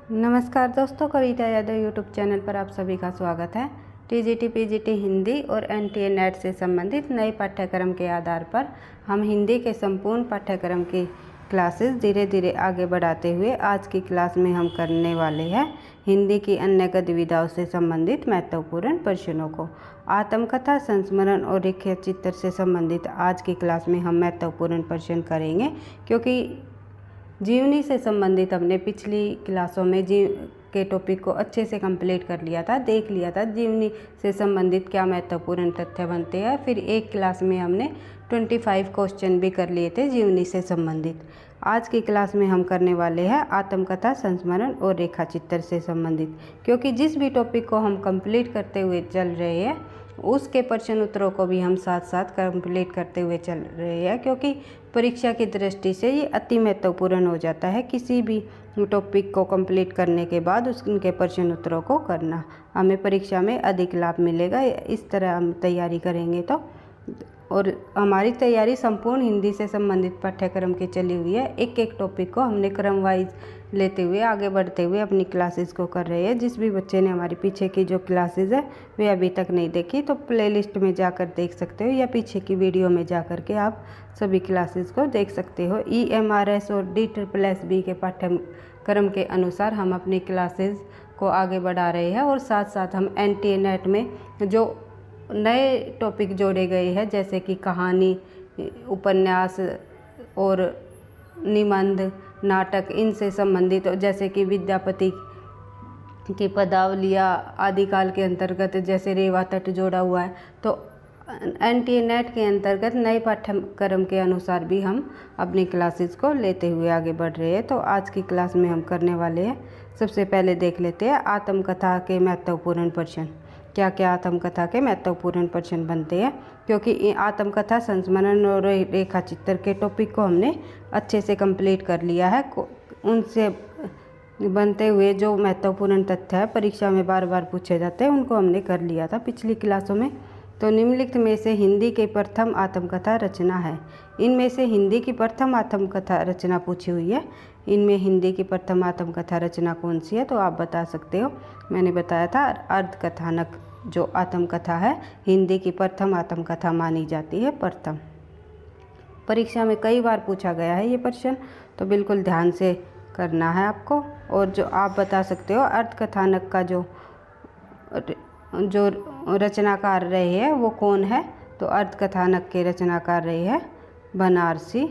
नमस्कार दोस्तों, कविता Yadav YouTube channel पर आप सभी का स्वागत है। टीजीटी पीजीटी हिंदी और एनटीए नेट से संबंधित नए पाठ्यक्रम के आधार पर हम हिंदी के संपूर्ण पाठ्यक्रम की क्लासेस धीरे धीरे आगे बढ़ाते हुए आज की क्लास में हम करने वाले हैं हिंदी की अन्य गतिविधियों से संबंधित महत्वपूर्ण प्रश्नों को। आत्मकथा, संस्मरण और रेखा चित्र से संबंधित आज की क्लास में हम महत्वपूर्ण प्रश्न करेंगे, क्योंकि जीवनी से संबंधित हमने पिछली क्लासों में जीव के टॉपिक को अच्छे से कंप्लीट कर लिया था, देख लिया था जीवनी से संबंधित क्या महत्वपूर्ण तथ्य बनते हैं। फिर एक क्लास में हमने 25 क्वेश्चन भी कर लिए थे जीवनी से संबंधित। आज की क्लास में हम करने वाले हैं आत्मकथा, संस्मरण और रेखा चित्र से संबंधित, क्योंकि जिस भी टॉपिक को हम कंप्लीट करते हुए चल रहे हैं उसके प्रश्न उत्तरों को भी हम साथ साथ कंप्लीट करते हुए चल रहे हैं, क्योंकि परीक्षा की दृष्टि से ये अति महत्वपूर्ण हो जाता है। किसी भी टॉपिक को कंप्लीट करने के बाद उनके प्रश्न उत्तरों को करना, हमें परीक्षा में अधिक लाभ मिलेगा। इस तरह हम तैयारी करेंगे तो, और हमारी तैयारी संपूर्ण हिंदी से संबंधित पाठ्यक्रम की चली हुई है। एक एक टॉपिक को हमने क्रम वाइज लेते हुए आगे बढ़ते हुए अपनी क्लासेस को कर रहे हैं। जिस भी बच्चे ने हमारी पीछे की जो क्लासेस है वे अभी तक नहीं देखी तो प्लेलिस्ट में जाकर देख सकते हो, या पीछे की वीडियो में जा कर के आप सभी क्लासेस को देख सकते हो। EMRS और DSSB के पाठ्यक्रम के अनुसार हम अपनी क्लासेस को आगे बढ़ा रहे हैं, और साथ साथ हम NTA नेट में जो नए टॉपिक जोड़े गए हैं, जैसे कि कहानी, उपन्यास और निबंध, नाटक, इनसे संबंधित, जैसे कि विद्यापति की पदावलियाँ आदिकाल के अंतर्गत जैसे रेवा तट जोड़ा हुआ है, तो NTA नेट के अंतर्गत नए पाठ्यक्रम के अनुसार भी हम अपनी क्लासेस को लेते हुए आगे बढ़ रहे हैं। तो आज की क्लास में हम करने वाले हैं, सबसे पहले देख लेते हैं आत्मकथा के महत्वपूर्ण प्रश्न। क्या क्या आत्मकथा के महत्वपूर्ण प्रश्न बनते हैं, क्योंकि आत्मकथा, संस्मरण और रेखा चित्र के टॉपिक को हमने अच्छे से कंप्लीट कर लिया है। उनसे बनते हुए जो महत्वपूर्ण तथ्य है परीक्षा में बार बार पूछे जाते हैं, उनको हमने कर लिया था पिछली क्लासों में। तो निम्नलिखित में से हिंदी की प्रथम आत्मकथा रचना है। इनमें से हिंदी की प्रथम आत्मकथा रचना पूछी हुई है। इनमें हिंदी की प्रथम आत्मकथा रचना कौन सी है, तो आप बता सकते हो। मैंने बताया था अर्धकथानक जो आत्मकथा है हिंदी की प्रथम आत्मकथा मानी जाती है। प्रथम परीक्षा में कई बार पूछा गया है ये प्रश्न, तो बिल्कुल ध्यान से करना है आपको। और जो आप बता सकते हो अर्धकथानक का जो रचनाकार रहे हैं वो कौन है, तो अर्धकथानक के रचनाकार रहे हैं बनारसी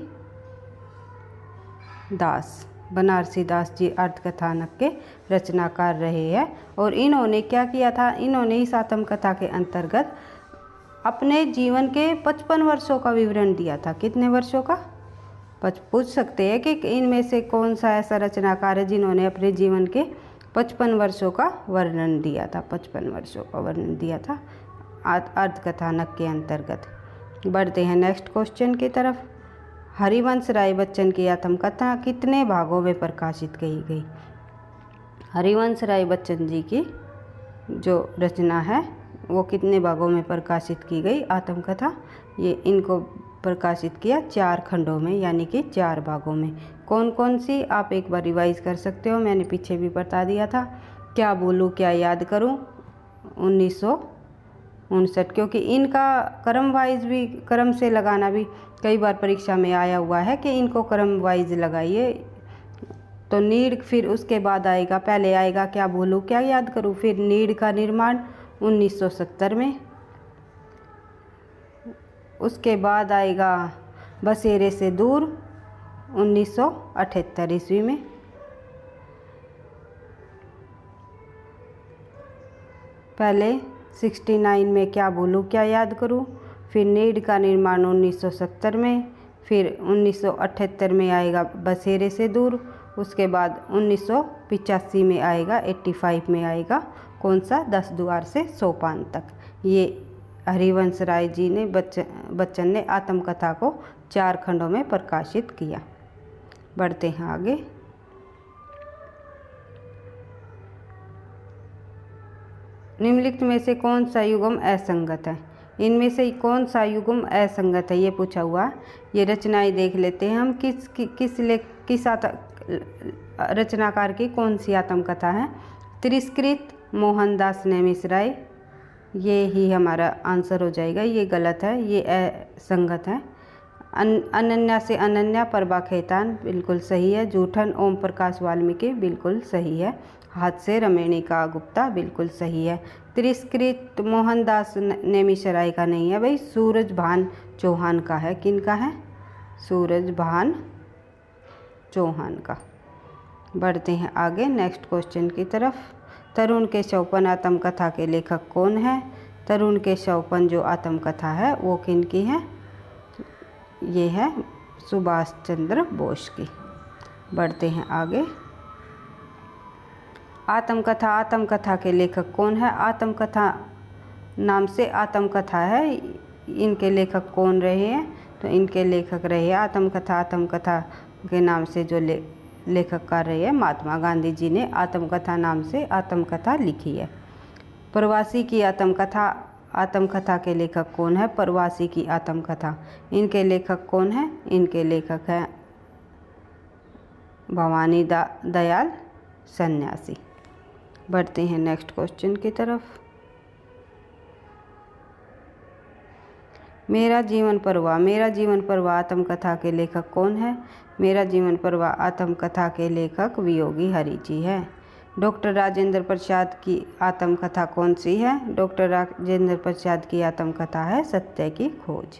दास जी अर्धकथानक के रचनाकार रहे हैं। और इन्होंने क्या किया था, इन्होंने इस आत्मकथा के अंतर्गत अपने जीवन के 55 वर्षों का विवरण दिया था। कितने वर्षों का? पूछ सकते हैं कि इनमें से कौन सा ऐसा रचनाकार है जिन्होंने अपने जीवन के 55 वर्षों का वर्णन दिया था। 55 वर्षों का वर्णन दिया था अर्धकथानक के अंतर्गत। बढ़ते हैं नेक्स्ट क्वेश्चन की तरफ। हरिवंश राय बच्चन की आत्मकथा कितने भागों में प्रकाशित की गई? हरिवंश राय बच्चन जी की जो रचना है वो कितने भागों में प्रकाशित की गई आत्मकथा? ये इनको प्रकाशित किया 4 खंडों में, यानी कि 4 भागों में। कौन कौन सी, आप एक बार रिवाइज कर सकते हो, मैंने पीछे भी बता दिया था। क्या बोलूँ क्या याद करूँ 1959, क्योंकि इनका क्रम वाइज भी, क्रम से लगाना भी कई बार परीक्षा में आया हुआ है कि इनको क्रम वाइज लगाइए। तो नीड़, फिर उसके बाद आएगा, पहले आएगा क्या बोलूँ क्या याद करूँ, फिर नीड़ का निर्माण 1970 में, उसके बाद आएगा बसेरे से दूर 1978 ईस्वी में, पहले 69 में क्या बोलूँ क्या याद करूँ, फिर नीड़ का निर्माण 1970 में, फिर 1978 में आएगा बसेरे से दूर, उसके बाद 1985 में आएगा, 85 में आएगा कौन सा, 10 द्वार से सोपान तक। ये हरिवंश राय जी ने बच्चन ने आत्मकथा को 4 खंडों में प्रकाशित किया। बढ़ते हैं आगे। निम्नलिखित में से कौन सा युग्म असंगत है? इनमें से कौन सा युग्म असंगत है ये पूछा हुआ। ये रचनाएं देख लेते हैं हम। किस रचनाकार की कौन सी आत्मकथा है? तिरस्कृत मोहनदास नेमिशराय, ये ही हमारा आंसर हो जाएगा। ये गलत है, ये असंगत है। अनन्या से अनन्या प्रभा खेतान, बिल्कुल सही है। जूठन ओम प्रकाश वाल्मीकि, बिल्कुल सही है। हाथ से रमेणिका गुप्ता, बिल्कुल सही है। तिरस्कृत मोहनदास नेमिशराय का नहीं है भाई, सूरजभान चौहान का है। किन का है? सूरजभान चौहान का। बढ़ते हैं आगे नेक्स्ट क्वेश्चन की तरफ। तरुण के शवपन आत्मकथा के लेखक कौन है? तरुण के शवपन जो आत्मकथा है वो किन की है? ये है सुभाष चंद्र बोस की। बढ़ते हैं आगे। आत्मकथा के लेखक कौन है? आत्मकथा नाम से आत्मकथा है, इनके लेखक कौन रहे हैं? तो इनके लेखक रहे आत्मकथा के नाम से जो लेखक कर रहे हैं महात्मा गांधी जी ने आत्मकथा नाम से आत्मकथा लिखी है। प्रवासी की आत्मकथा के लेखक कौन है? प्रवासी की आत्मकथा, इनके लेखक कौन है? इनके लेखक हैं भवानी दयाल सन्यासी। बढ़ते हैं नेक्स्ट क्वेश्चन की तरफ। मेरा जीवन परवा आत्मकथा के लेखक कौन है? मेरा जीवन परवा आत्मकथा के लेखक वियोगी हरि जी है। डॉक्टर राजेंद्र प्रसाद की आत्मकथा कौन सी है? डॉक्टर राजेंद्र प्रसाद की आत्मकथा है सत्य की खोज।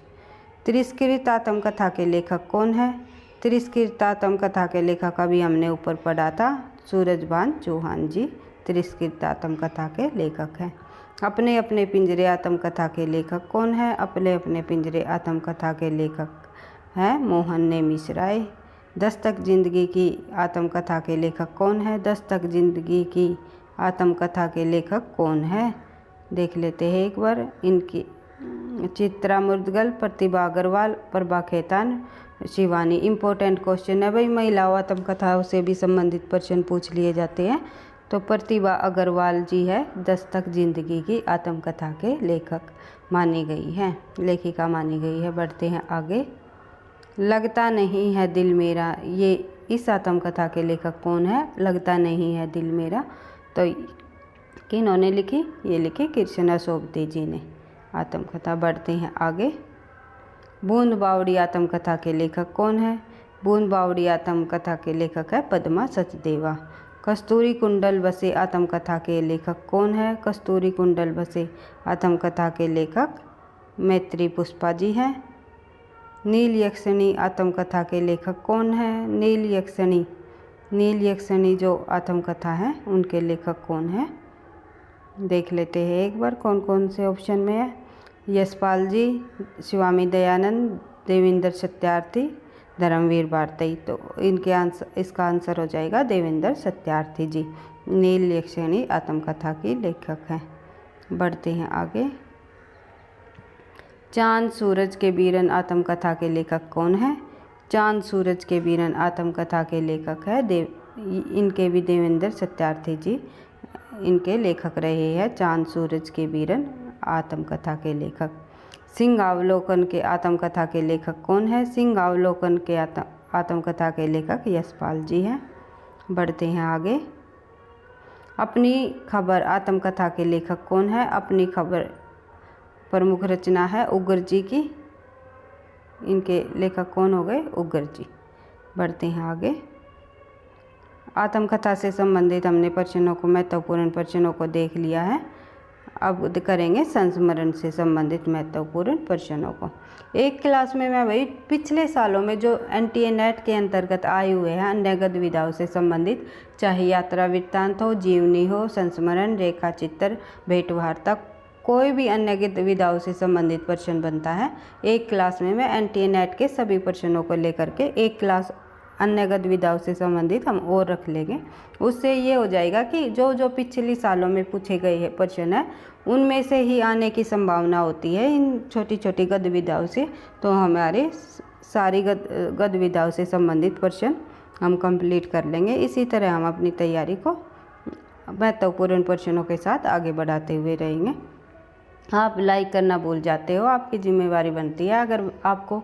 तिरस्कृत आत्मकथा के लेखक कौन है? तिरस्कृत आत्मकथा के लेखक अभी हमने ऊपर पढ़ा था, सूरजभान चौहान जी तिरस्कृत आत्मकथा के लेखक हैं। अपने अपने पिंजरे आत्मकथा के लेखक कौन है? अपने अपने पिंजरे आत्मकथा के लेखक हैं मोहन नेमिशराय। दस्तक जिंदगी की आत्मकथा के लेखक कौन है? दस्तक जिंदगी की आत्मकथा के लेखक कौन है? देख लेते हैं एक बार। इनकी चित्रा मुर्दगल, प्रतिभा अग्रवाल, प्रभा खेतान, शिवानी। इम्पोर्टेंट क्वेश्चन है भाई, महिलाओं आत्मकथाओं से भी संबंधित प्रश्न पूछ लिए जाते हैं। तो प्रतिभा अग्रवाल जी है दस्तक जिंदगी की आत्मकथा के लेखक मानी गई है, लेखिका मानी गई है। बढ़ते हैं आगे। लगता नहीं है दिल मेरा, ये इस आत्मकथा के लेखक कौन है? लगता नहीं है दिल मेरा, तो किन्होंने लिखी? ये लिखी कृष्णा सोबती जी ने आत्मकथा। बढ़ते हैं आगे। बूंद बावड़ी आत्मकथा के लेखक कौन है? बूंद बावड़ी आत्मकथा के लेखक है पद्मा सचदेवा। कस्तूरी कुंडल बसे आत्मकथा के लेखक कौन है? कस्तूरी कुंडल बसे आत्मकथा के लेखक मैत्री पुष्पा जी हैं। नील यक्षिणी आत्मकथा के लेखक कौन है? नील यक्षिणी जो आत्मकथा है उनके लेखक कौन है? देख लेते हैं एक बार कौन कौन से ऑप्शन में है। यशपाल जी, स्वामी दयानंद, देवेंद्र सत्यार्थी, धर्मवीर भारती। तो इसका आंसर हो जाएगा देवेंद्र सत्यार्थी जी, नील यक्षिणी आत्मकथा की लेखक हैं। बढ़ते हैं आगे। चांद सूरज के बीरन आत्मकथा के लेखक कौन है? चांद सूरज के बीरन आत्मकथा के लेखक है इनके भी देवेंद्र सत्यार्थी जी इनके लेखक रहे हैं। चांद सूरज के बीरन आत्मकथा के लेखक। सिंहावलोकन के आत्मकथा के लेखक कौन है? सिंहावलोकन के आत्मकथा के लेखक यशपाल जी हैं। बढ़ते हैं आगे। अपनी खबर आत्मकथा के लेखक कौन है? अपनी खबर प्रमुख रचना है उग्र जी की, इनके लेखक कौन हो गए? उग्र जी। बढ़ते हैं आगे। आत्मकथा से संबंधित हमने प्रश्नों को, महत्वपूर्ण प्रश्नों को देख लिया है। अब करेंगे संस्मरण से संबंधित महत्वपूर्ण प्रश्नों को। एक क्लास में मैं भाई पिछले सालों में जो NTA NET के अंतर्गत आए हुए हैं अन्य गतिविधियों से संबंधित, चाहे यात्रा वृत्तांत हो, जीवनी हो, संस्मरण, रेखा चित्र, भेंट वार्ता, कोई भी अन्य गतिविधियों से संबंधित प्रश्न बनता है, एक क्लास में मैं NTA NET के सभी प्रश्नों को लेकर के एक क्लास अन्य गतिविधियों से संबंधित हम और रख लेंगे। उससे ये हो जाएगा कि जो जो पिछले सालों में पूछे गए हैं प्रश्न है उनमें से ही आने की संभावना होती है इन छोटी छोटी गतिविधियों से। तो हमारे सारी गतिविधियों से संबंधित प्रश्न हम कंप्लीट कर लेंगे। इसी तरह हम अपनी तैयारी को महत्वपूर्ण प्रश्नों के साथ आगे बढ़ाते हुए रहेंगे। आप लाइक करना भूल जाते हो, आपकी जिम्मेवारी बनती है। अगर आपको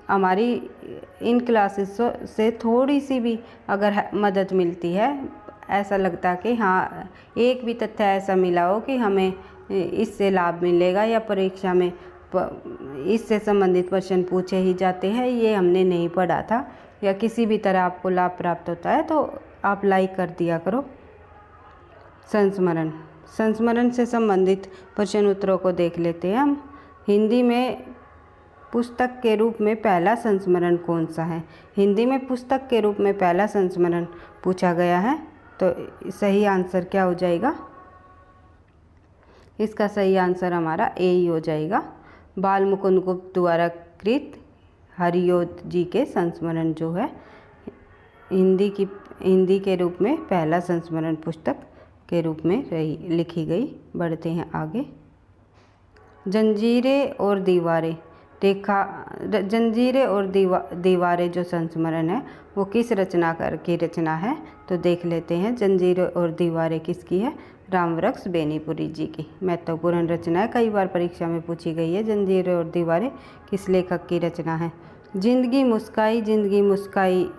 हमारी इन क्लासेस से थोड़ी सी भी अगर मदद मिलती है, ऐसा लगता है कि हाँ एक भी तथ्य ऐसा मिला हो कि हमें इससे लाभ मिलेगा या परीक्षा में इससे संबंधित प्रश्न पूछे ही जाते हैं, ये हमने नहीं पढ़ा था, या किसी भी तरह आपको लाभ प्राप्त होता है, तो आप लाइक कर दिया करो। संस्मरण, संस्मरण से संबंधित प्रश्न उत्तरों को देख लेते हैं हम। हिंदी में पुस्तक के रूप में पहला संस्मरण कौन सा है? हिंदी में पुस्तक के रूप में पहला संस्मरण पूछा गया है, तो सही आंसर क्या हो जाएगा? इसका सही आंसर हमारा ए ही हो जाएगा। बाल मुकुंद गुप्त द्वारा कृत हरियोध जी के संस्मरण जो है हिंदी के रूप में पहला संस्मरण पुस्तक के रूप में लिखी गई। बढ़ते हैं आगे। जंजीरें और दीवारें जंजीरें और दीवारें जो संस्मरण है वो किस रचनाकार की रचना है? तो देख लेते हैं। जंजीरें और दीवारें किसकी है? रामवृक्ष बेनीपुरी जी की महत्वपूर्ण रचना है, कई बार परीक्षा में पूछी गई है। जंजीरें और दीवारें किस लेखक की रचना है? जिंदगी मुस्काई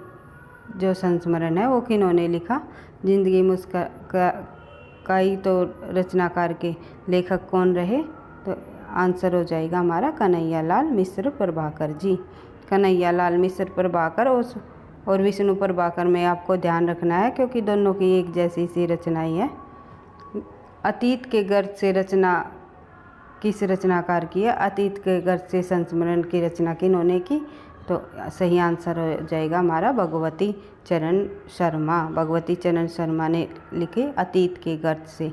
जो संस्मरण है वो किन्होंने लिखा? जिंदगी मुस्काई तो रचनाकार के लेखक कौन रहे? तो आंसर हो जाएगा हमारा कन्हैयालाल मिश्र प्रभाकर जी। कन्हैयालाल मिश्र प्रभाकर और विष्णु प्रभाकर में आपको ध्यान रखना है, क्योंकि दोनों की एक जैसी सी रचनाएं हैं। अतीत के गर्त से रचना किस रचनाकार की है? अतीत के गर्त से संस्मरण की रचना किन्होंने की? तो सही आंसर हो जाएगा हमारा भगवती चरण शर्मा। भगवती चरण शर्मा ने लिखे अतीत के गर्त से।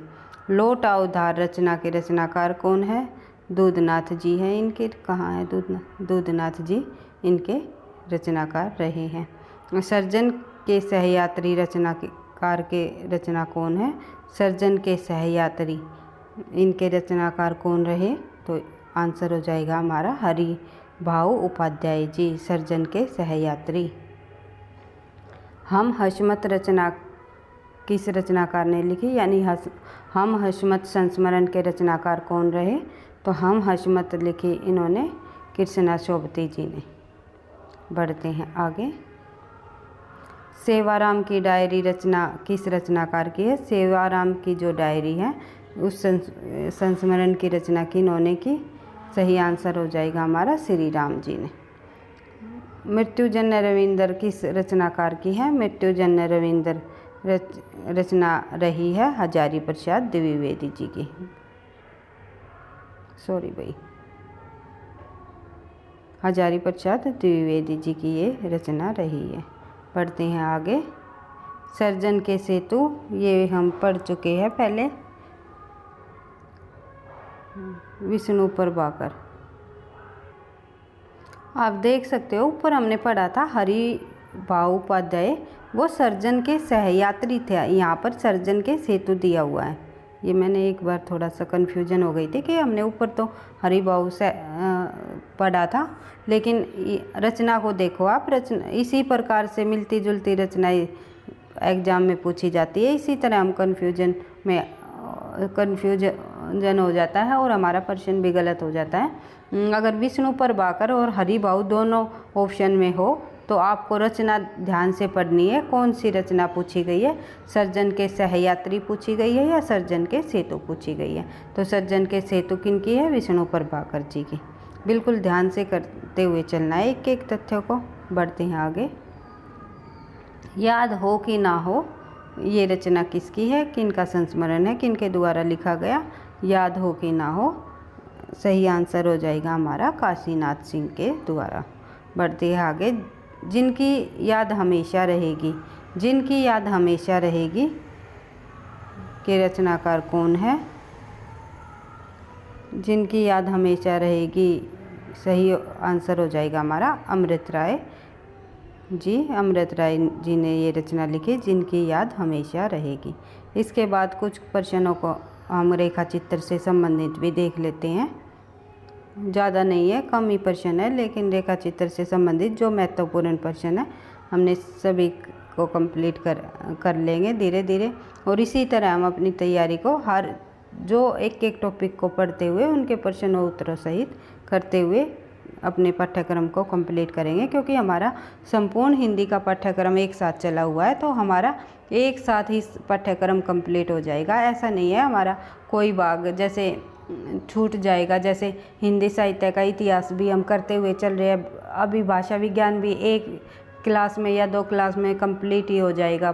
लौट आओ धार रचना के रचनाकार कौन है? दूधनाथ जी हैं इनके। कहाँ है दूधनाथ जी इनके रचनाकार रहे हैं। सर्जन के सहयात्री रचनाकार के रचना कौन है? सर्जन के सहयात्री इनके रचनाकार कौन रहे? तो आंसर हो जाएगा हमारा हरि भाऊ उपाध्याय जी, सर्जन के सहयात्री। हम हशमत रचना किस रचनाकार ने लिखी? यानी हम हशमत संस्मरण के रचनाकार कौन रहे? तो हम हशमत लिखी इन्होंने कृष्णा शोभती जी ने। बढ़ते हैं आगे। सेवाराम की डायरी रचना किस रचनाकार की है? सेवाराम की जो डायरी है उस संस्मरण की रचना किन्होंने की? सही आंसर हो जाएगा हमारा श्री राम जी ने। मृत्युजन्य रविंदर किस रचनाकार की है? मृत्युजन्य रविंदर रचना रही है हजारी प्रसाद द्विवेदी जी की। हजारी प्रसाद द्विवेदी जी की ये रचना रही है। पढ़ते हैं आगे। सर्जन के सेतु ये हम पढ़ चुके हैं पहले। विष्णु प्रभाकर, आप देख सकते हो ऊपर हमने पढ़ा था हरि भाऊ उपाध्याय, वो सर्जन के सहयात्री थे। यहाँ पर सर्जन के सेतु दिया हुआ है। ये मैंने एक बार थोड़ा सा कन्फ्यूजन हो गई थी कि हमने ऊपर तो हरि भाऊ से पढ़ा था, लेकिन रचना को देखो आप। रचना इसी प्रकार से मिलती जुलती रचनाएं एग्जाम में पूछी जाती है। इसी तरह हम कन्फ्यूजन हो जाता है और हमारा प्रश्न भी गलत हो जाता है। अगर विष्णु प्रभाकर और हरि भाऊ दोनों ऑप्शन में हो तो आपको रचना ध्यान से पढ़नी है। कौन सी रचना पूछी गई है? सर्जन के सहयात्री पूछी गई है या सर्जन के सेतु पूछी गई है? तो सर्जन के सेतु किनकी है? विष्णु प्रभाकर जी की। बिल्कुल ध्यान से करते हुए चलना है एक एक तथ्यों को। बढ़ते हैं आगे। याद हो कि ना हो ये रचना किसकी है? किनका संस्मरण है? किनके द्वारा लिखा गया? याद हो कि ना हो, सही आंसर हो जाएगा हमारा काशीनाथ सिंह के द्वारा। बढ़ते हैं आगे। जिनकी याद हमेशा रहेगी, जिनकी याद हमेशा रहेगी के रचनाकार कौन है? जिनकी याद हमेशा रहेगी, सही आंसर हो जाएगा हमारा अमृत राय जी। अमृत राय जी ने ये रचना लिखी, जिनकी याद हमेशा रहेगी। इसके बाद कुछ प्रश्नों को हम रेखा चित्र से संबंधित भी देख लेते हैं। ज़्यादा नहीं है, कम ही प्रश्न है, लेकिन रेखा चित्र से संबंधित जो महत्वपूर्ण प्रश्न है हमने सभी को कंप्लीट कर लेंगे धीरे धीरे। और इसी तरह हम अपनी तैयारी को हर जो एक एक टॉपिक को पढ़ते हुए उनके प्रश्न और उत्तरों सहित करते हुए अपने पाठ्यक्रम को कंप्लीट करेंगे, क्योंकि हमारा संपूर्ण हिंदी का पाठ्यक्रम एक साथ चला हुआ है, तो हमारा एक साथ ही पाठ्यक्रम कंप्लीट हो जाएगा। ऐसा नहीं है हमारा कोई भाग जैसे छूट जाएगा। जैसे हिंदी साहित्य का इतिहास भी हम करते हुए चल रहे हैं, अभी भाषा विज्ञान भी एक क्लास में या 2 क्लास में कंप्लीट ही हो जाएगा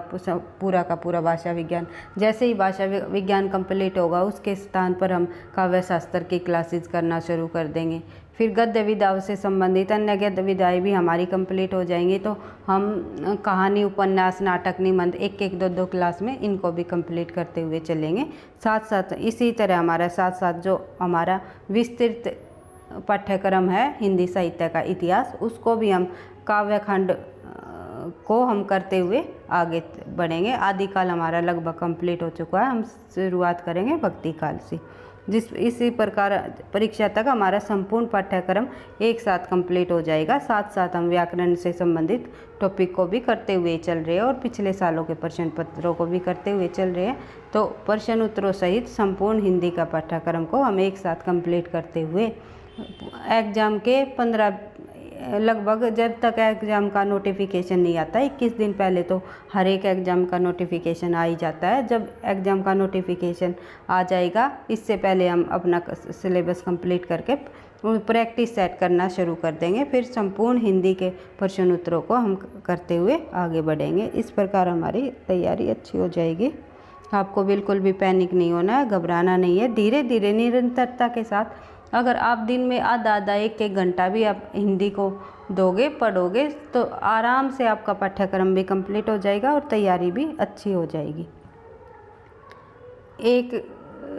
पूरा का पूरा भाषा विज्ञान। जैसे ही भाषा विज्ञान कंप्लीट होगा उसके स्थान पर हम काव्य शास्त्र की क्लासेस करना शुरू कर देंगे। फिर गद्य विधाओं से संबंधित अन्य गद्य विधाएँ भी हमारी कंप्लीट हो जाएंगी, तो हम कहानी, उपन्यास, नाटक, निबंध एक एक 2 क्लास में इनको भी कंप्लीट करते हुए चलेंगे। साथ साथ इसी तरह हमारा साथ साथ जो हमारा विस्तृत पाठ्यक्रम है हिंदी साहित्य का इतिहास, उसको भी हम काव्यखंड को हम करते हुए आगे बढ़ेंगे। आदिकाल हमारा लगभग कंप्लीट हो चुका है, हम शुरुआत करेंगे भक्ति काल से। इसी प्रकार परीक्षा तक हमारा संपूर्ण पाठ्यक्रम एक साथ कंप्लीट हो जाएगा। साथ साथ हम व्याकरण से संबंधित टॉपिक को भी करते हुए चल रहे हैं और पिछले सालों के प्रश्न पत्रों को भी करते हुए चल रहे हैं। तो प्रश्न उत्तरों सहित संपूर्ण हिंदी का पाठ्यक्रम को हम एक साथ कंप्लीट करते हुए एग्ज़ाम के 15 लगभग, जब तक एग्ज़ाम का नोटिफिकेशन नहीं आता 21 दिन पहले तो हर एक एग्ज़ाम का नोटिफिकेशन आ ही जाता है। जब एग्ज़ाम का नोटिफिकेशन आ जाएगा, इससे पहले हम अपना सिलेबस कंप्लीट करके प्रैक्टिस सेट करना शुरू कर देंगे। फिर संपूर्ण हिंदी के प्रश्न उत्तरों को हम करते हुए आगे बढ़ेंगे। इस प्रकार हमारी तैयारी अच्छी हो जाएगी। आपको बिल्कुल भी पैनिक नहीं होना है, घबराना नहीं है। धीरे धीरे निरंतरता के साथ अगर आप दिन में आधा 1 घंटा भी आप हिंदी को दोगे, पढ़ोगे, तो आराम से आपका पाठ्यक्रम भी कंप्लीट हो जाएगा और तैयारी भी अच्छी हो जाएगी। 1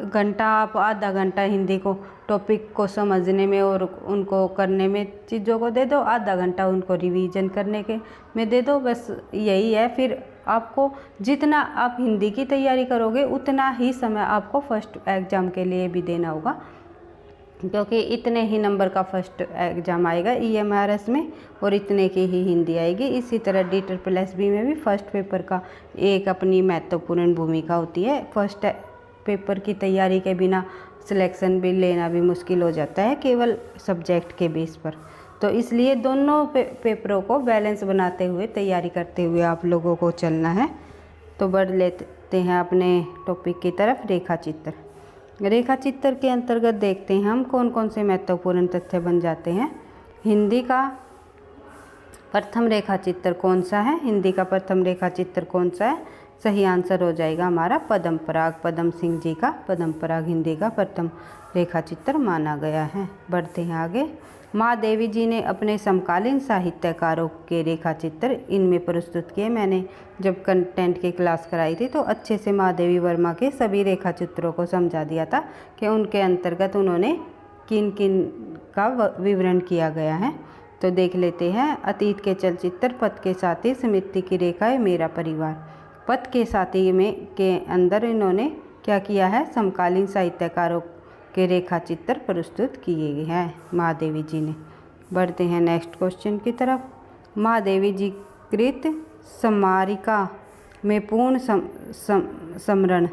घंटा आप आधा घंटा हिंदी को टॉपिक को समझने में और उनको करने में चीज़ों को दे दो, आधा घंटा उनको रिवीजन करने के में दे दो, बस यही है। फिर आपको जितना आप हिंदी की तैयारी करोगे उतना ही समय आपको फर्स्ट एग्ज़ाम के लिए भी देना होगा, क्योंकि इतने ही नंबर का फर्स्ट एग्ज़ाम आएगा EMRS में और इतने की ही हिंदी आएगी। इसी तरह DSSB में भी फर्स्ट पेपर का एक अपनी महत्वपूर्ण भूमिका होती है। फर्स्ट पेपर की तैयारी के बिना सिलेक्शन भी लेना भी मुश्किल हो जाता है केवल सब्जेक्ट के बेस पर। तो इसलिए दोनों पेपरों को बैलेंस बनाते हुए तैयारी करते हुए आप लोगों को चलना है। तो बढ़ लेते हैं अपने टॉपिक की तरफ, रेखा चित्र। रेखा चित्र के अंतर्गत देखते हैं हम कौन कौन से महत्वपूर्ण तथ्य बन जाते हैं। हिंदी का प्रथम रेखा चित्र कौन सा है? हिंदी का प्रथम रेखा चित्र कौन सा है? सही आंसर हो जाएगा हमारा पद्म पराग। पद्म सिंह जी का पद्म पराग हिंदी का प्रथम रेखा चित्र माना गया है। बढ़ते हैं आगे। महादेवी जी ने अपने समकालीन साहित्यकारों के रेखा चित्र इनमें प्रस्तुत किए। मैंने जब कंटेंट की क्लास कराई थी तो अच्छे से महादेवी वर्मा के सभी रेखा चित्रों को समझा दिया था कि उनके अंतर्गत उन्होंने किन किन का विवरण किया गया है। तो देख लेते हैं। अतीत के चलचित्र, पथ के साथी, स्मृति की रेखाएं, मेरा परिवार। पथ के साथी में के अंदर इन्होंने क्या किया है? समकालीन साहित्यकारों के रेखा चित्र प्रस्तुत किए गए हैं महादेवी जी ने। बढ़ते हैं नेक्स्ट क्वेश्चन की तरफ। महादेवी जी कृत समारिका में पूर्ण समरण,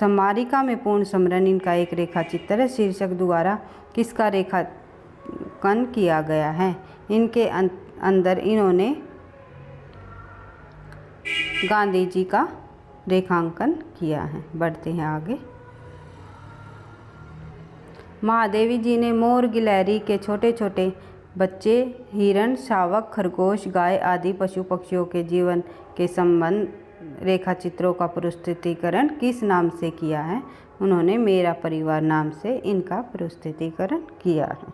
समारिका में पूर्ण समरण इनका एक रेखा चित्र है। शीर्षक द्वारा किसका रेखांकन किया गया है? इनके अंदर इन्होंने गांधी जी का रेखांकन किया है। बढ़ते हैं आगे। महादेवी जी ने मोर, गिलहरी के छोटे छोटे बच्चे, हिरण, शावक, खरगोश, गाय आदि पशु पक्षियों के जीवन के संबंध रेखा चित्रों का प्रस्तुतिकरण किस नाम से किया है? उन्होंने मेरा परिवार नाम से इनका प्रस्तुतिकरण किया है।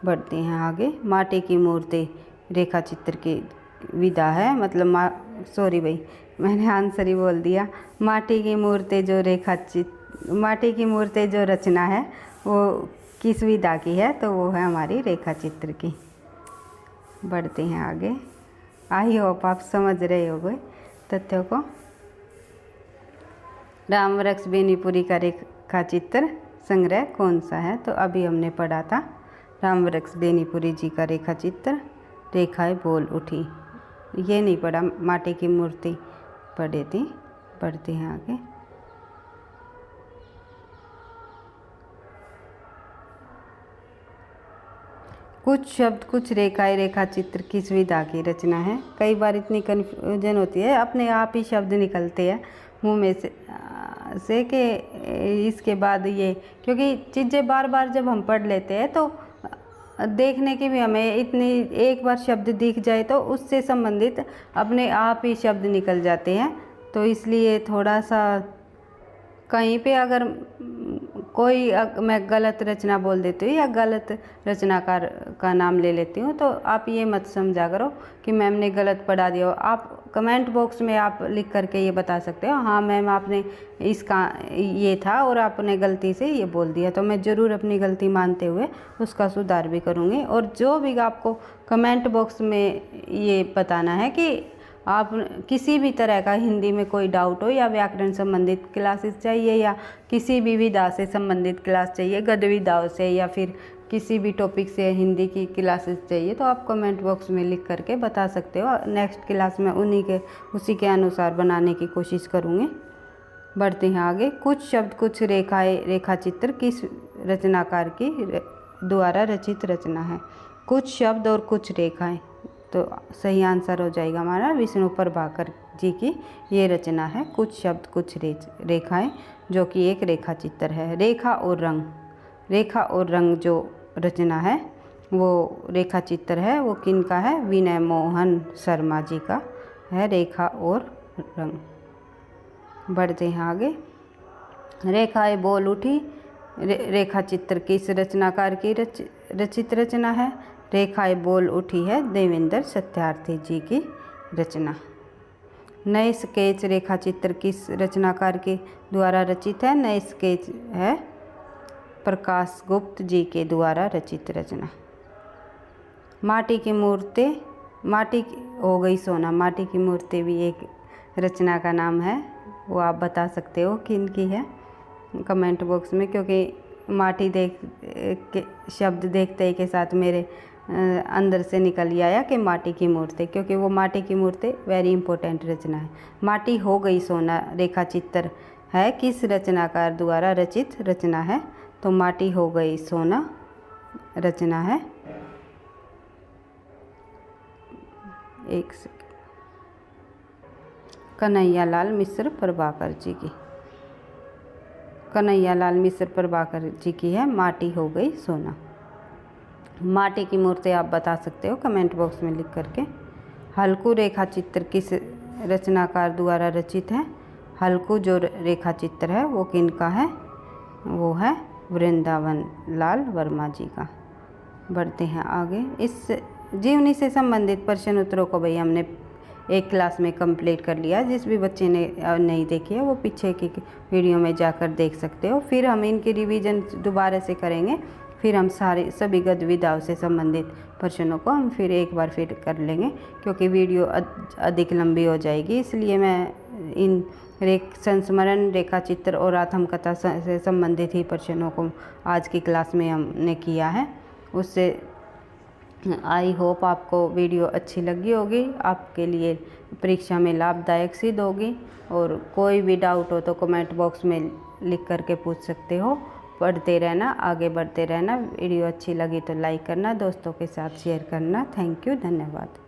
बढ़ते हैं आगे। माटी की मूर्ति रेखा चित्र की विधा है, मतलब मैंने आंसर ही बोल दिया। माटी की मूर्ति जो रचना है वो किस विधा की है? तो वो है हमारी रेखा चित्र की। बढ़ते हैं आगे। आई होप आप समझ रहे होंगे तथ्यों को। रामवृक्ष बेनीपुरी का रेखा चित्र संग्रह कौन सा है? तो अभी हमने पढ़ा था रामवृक्ष बेनीपुरी जी का रेखा चित्र, रेखाएं बोल उठी। ये नहीं पढ़ा, माटी की मूर्ति पढ़ी थी। बढ़ते हैं आगे। कुछ शब्द कुछ रेखाएं रेखा चित्र किस विधा की रचना है। कई बार इतनी कन्फ्यूजन होती है, अपने आप ही शब्द निकलते हैं मुंह में से कि इसके बाद ये, क्योंकि चीज़ें बार बार जब हम पढ़ लेते हैं तो देखने की भी हमें इतनी, एक बार शब्द दिख जाए तो उससे संबंधित अपने आप ही शब्द निकल जाते हैं। तो इसलिए थोड़ा सा कहीं पे अगर कोई मैं गलत रचना बोल देती हूँ या गलत रचनाकार का नाम ले लेती हूँ, तो आप ये मत समझा करो कि मैम ने गलत पढ़ा दिया हो। आप कमेंट बॉक्स में आप लिख करके ये बता सकते हो, हाँ मैम आपने इसका ये था और आपने गलती से ये बोल दिया, तो मैं ज़रूर अपनी गलती मानते हुए उसका सुधार भी करूँगी। और जो भी आपको कमेंट बॉक्स में ये बताना है कि आप किसी भी तरह का हिंदी में कोई डाउट हो या व्याकरण संबंधित क्लासेस चाहिए या किसी भी विधा से संबंधित क्लास चाहिए, गद्य विधाओं से या फिर किसी भी टॉपिक से हिंदी की क्लासेस चाहिए, तो आप कमेंट बॉक्स में लिख करके बता सकते हो। नेक्स्ट क्लास में उसी के अनुसार बनाने की कोशिश करूँगी। बढ़ते हैं आगे। कुछ शब्द कुछ रेखाएं रेखा चित्र किस रचनाकार की द्वारा रचित रचना है। कुछ शब्द और कुछ रेखाएं, तो सही आंसर हो जाएगा हमारा विष्णु प्रभाकर जी की ये रचना है कुछ शब्द कुछ रेखाएं, जो कि एक रेखा चित्र है। रेखा और रंग जो रचना है वो रेखा चित्र है, वो किन का है, विनय मोहन शर्मा जी का है रेखा और रंग। बढ़ते हैं आगे। रेखाएं बोल उठी रेखा चित्र किस रचनाकार की रचित रचना है। रेखाएं बोल उठी है देवेंद्र सत्यार्थी जी की रचना। नए स्केच रेखा चित्र किस रचनाकार के द्वारा रचित है। नए स्केच है प्रकाश गुप्त जी के द्वारा रचित रचना। माटी की मूर्ति, माटी हो गई सोना, माटी की मूर्ति भी एक रचना का नाम है, वो आप बता सकते हो किन की है कमेंट बॉक्स में, क्योंकि माटी शब्द देखते ही के साथ मेरे अंदर से निकल ही आया कि माटी की मूर्ति, क्योंकि वो माटी की मूर्ति वेरी इंपॉर्टेंट रचना है। माटी हो गई सोना रेखा चित्र है किस रचनाकार द्वारा रचित रचना है। तो माटी हो गई सोना रचना है, एक सेकंड, कन्हैयालाल मिश्र प्रभाकर जी की, कन्हैयालाल मिश्र प्रभाकर जी की है माटी हो गई सोना। माटी की मूर्ति आप बता सकते हो कमेंट बॉक्स में लिख करके। हल्कू रेखा चित्र किस रचनाकार द्वारा रचित है। हल्कू जो रेखा चित्र है वो किन का है, वो है वृंदावन लाल वर्मा जी का। बढ़ते हैं आगे। इस जीवनी से संबंधित प्रश्न उत्तरों को भाई हमने एक क्लास में कंप्लीट कर लिया। जिस भी बच्चे ने नहीं देखी है वो पीछे की वीडियो में जाकर देख सकते हो। फिर हम इनकी रिवीजन दोबारा से करेंगे, फिर हम सभी गद्य विधाओं से संबंधित प्रश्नों को हम फिर एक बार फिर कर लेंगे, क्योंकि वीडियो अधिक लंबी हो जाएगी। इसलिए मैं इन संस्मरण रेखा चित्र और आत्मकथा से संबंधित ही प्रश्नों को आज की क्लास में हमने किया है। उससे आई होप आपको वीडियो अच्छी लगी होगी, आपके लिए परीक्षा में लाभदायक सिद्ध होगी। और कोई भी डाउट हो तो कमेंट बॉक्स में लिख करके पूछ सकते हो। पढ़ते रहना, आगे बढ़ते रहना। वीडियो अच्छी लगी तो लाइक करना, दोस्तों के साथ शेयर करना। थैंक यू, धन्यवाद।